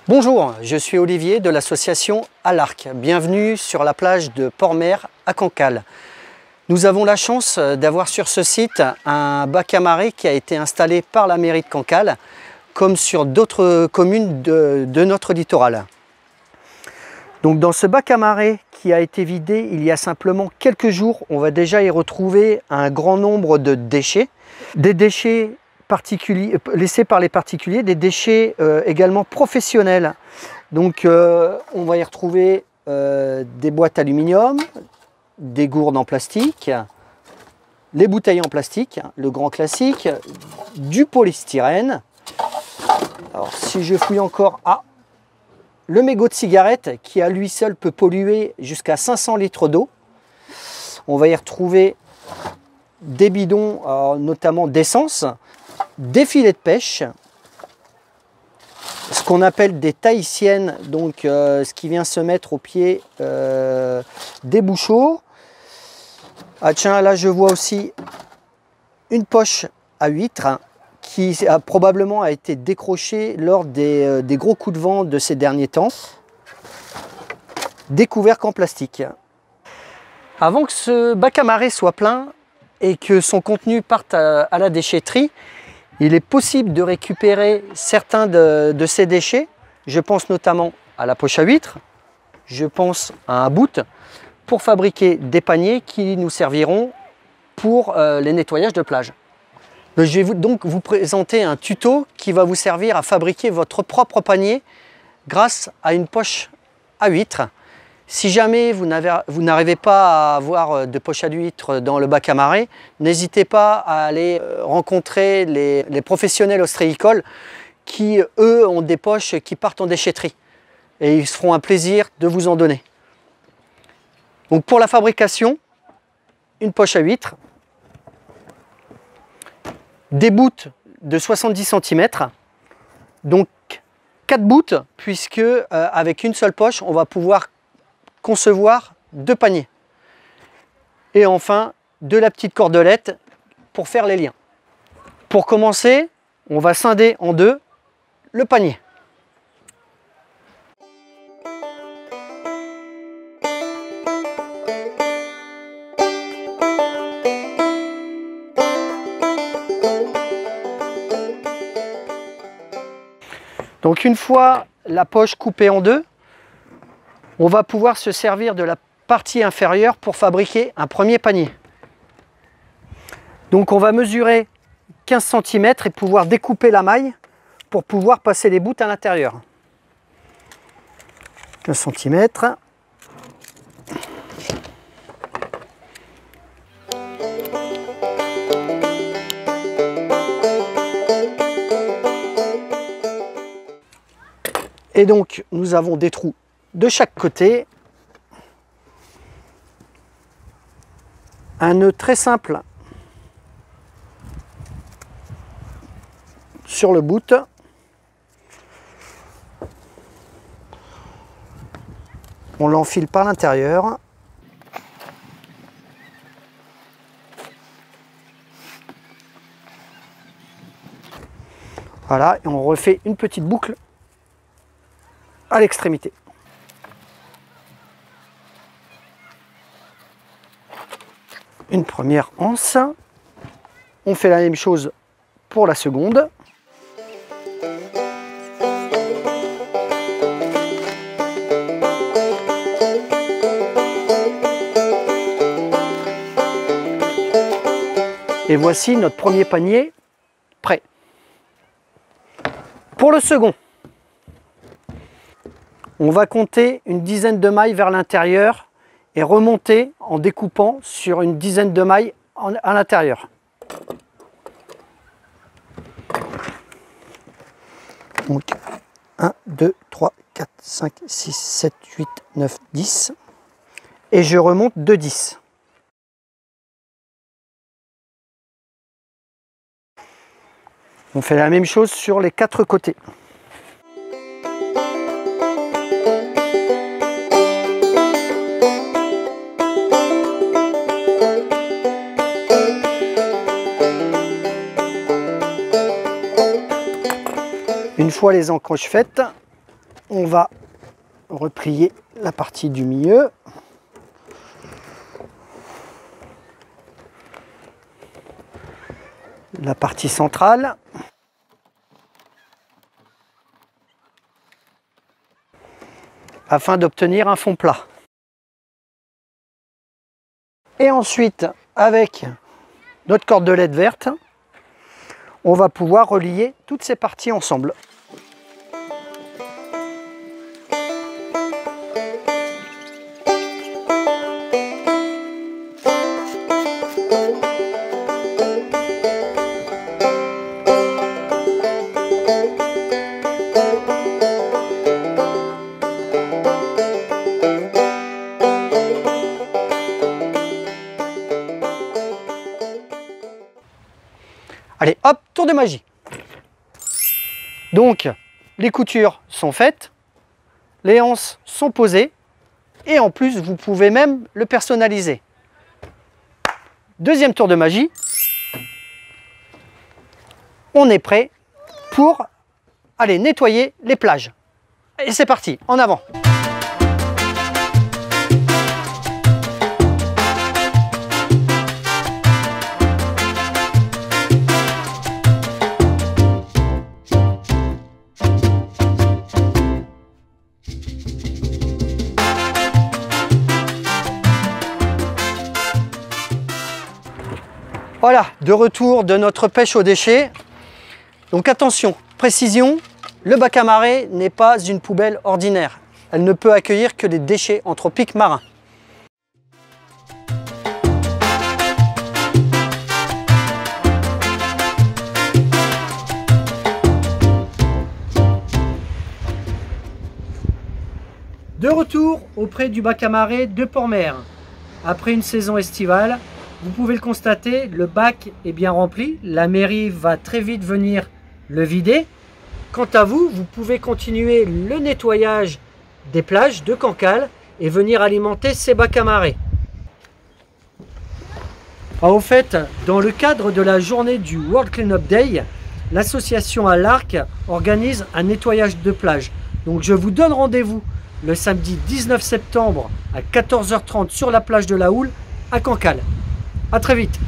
Bonjour, je suis Olivier de l'association À l'Arc. Bienvenue sur la plage de Port-Mer à Cancale. Nous avons la chance d'avoir sur ce site un bac à marée qui a été installé par la mairie de Cancale, comme sur d'autres communes de notre littoral. Donc dans ce bac à marée qui a été vidé il y a simplement quelques jours, on va déjà y retrouver un grand nombre de déchets. Des déchets laissés par les particuliers, des déchets également professionnels. Donc on va y retrouver des boîtes aluminium, des gourdes en plastique, les bouteilles en plastique, le grand classique, du polystyrène. Alors si je fouille encore, le mégot de cigarette qui à lui seul peut polluer jusqu'à 500 litres d'eau. On va y retrouver des bidons, notamment d'essence, des filets de pêche, ce qu'on appelle des tahitiennes, donc ce qui vient se mettre au pied des bouchots. Ah tiens, là je vois aussi une poche à huîtres qui a probablement été décrochée lors des gros coups de vent de ces derniers temps. Des couvercles en plastique. Avant que ce bac à marée soit plein et que son contenu parte à la déchetterie, il est possible de récupérer certains de ces déchets. Je pense notamment à la poche à huîtres, je pense à un bout pour fabriquer des paniers qui nous serviront pour les nettoyages de plage. Je vais donc vous présenter un tuto qui va vous servir à fabriquer votre propre panier grâce à une poche à huîtres. Si jamais vous n'arrivez pas à avoir de poche à huîtres dans le bac à marée, n'hésitez pas à aller rencontrer les professionnels ostréicoles qui, eux, ont des poches qui partent en déchetterie. Et ils se feront un plaisir de vous en donner. Donc pour la fabrication, une poche à huîtres, des bouts de 70 cm, donc 4 bouts, puisque avec une seule poche, on va pouvoir concevoir 2 paniers. Et enfin, de la petite cordelette pour faire les liens. Pour commencer, on va scinder en deux le panier. Donc une fois la poche coupée en deux, on va pouvoir se servir de la partie inférieure pour fabriquer un premier panier. Donc on va mesurer 15 cm et pouvoir découper la maille pour pouvoir passer les bouts à l'intérieur. 15 cm. Et donc nous avons des trous de chaque côté. Un nœud très simple sur le bout. On l'enfile par l'intérieur. Voilà, et on refait une petite boucle à l'extrémité. Une première anse. On fait la même chose pour la seconde. Et voici notre premier panier prêt. Pour le second, on va compter une dizaine de mailles vers l'intérieur et remonter en découpant sur une dizaine de mailles à l'intérieur. Donc 1, 2, 3, 4, 5, 6, 7, 8, 9, 10. Et je remonte de 10. On fait la même chose sur les 4 côtés. Une fois les encoches faites, on va replier la partie du milieu. La partie centrale. Afin d'obtenir un fond plat. Et ensuite, avec notre cordelette verte, on va pouvoir relier toutes ces parties ensemble. Allez, hop, tour de magie. Donc, les coutures sont faites, les anses sont posées, et en plus, vous pouvez même le personnaliser. Deuxième tour de magie. On est prêt pour aller nettoyer les plages. Et c'est parti, en avant. Voilà, de retour de notre pêche aux déchets. Donc attention, précision, le bac à marée n'est pas une poubelle ordinaire. Elle ne peut accueillir que des déchets anthropiques marins. De retour auprès du bac à marée de Port-Mer. Après une saison estivale, vous pouvez le constater, le bac est bien rempli. La mairie va très vite venir le vider. Quant à vous, vous pouvez continuer le nettoyage des plages de Cancale et venir alimenter ces bacs à marée. Au fait, dans le cadre de la journée du World Cleanup Day, l'association à l'Arc organise un nettoyage de plage. Donc je vous donne rendez-vous le samedi 19 septembre à 14h30 sur la plage de la Houle à Cancale. À très vite.